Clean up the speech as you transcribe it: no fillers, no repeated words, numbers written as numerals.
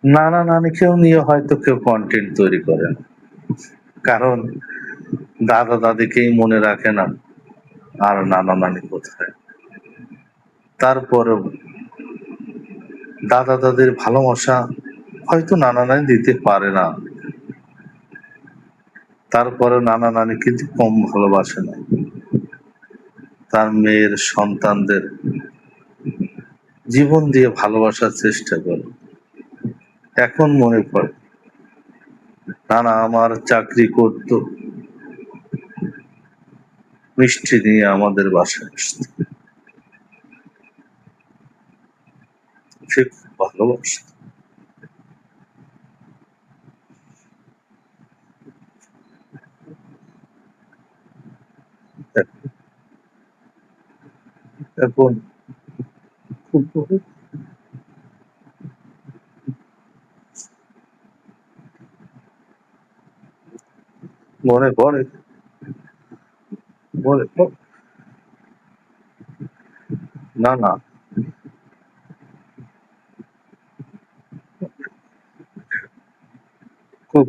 নানা নানিকেও নিয়ে হয়তো কেউ কনটেন্ট তৈরি করে না। কারণ দাদা দাদিকেই মনে রাখে না, আর নানা নানি কোথায়। তারপরেও দাদা দাদির ভালোবাসা হয়তো নানা নানি দিতে পারে না, তারপরেও নানা নানি কিন্তু কম ভালোবাসে না, তার মেয়ের সন্তানদের জীবন দিয়ে ভালোবাসার চেষ্টা করে। এখন মনে পড়ে নানা আমার চাকরি করত, মিষ্টি নিয়ে আমাদের বাসায় আসতো, সে খুব ভালোবাসত। এখন খুব মনে পড়ে, মনে পড়ে। না না, খুব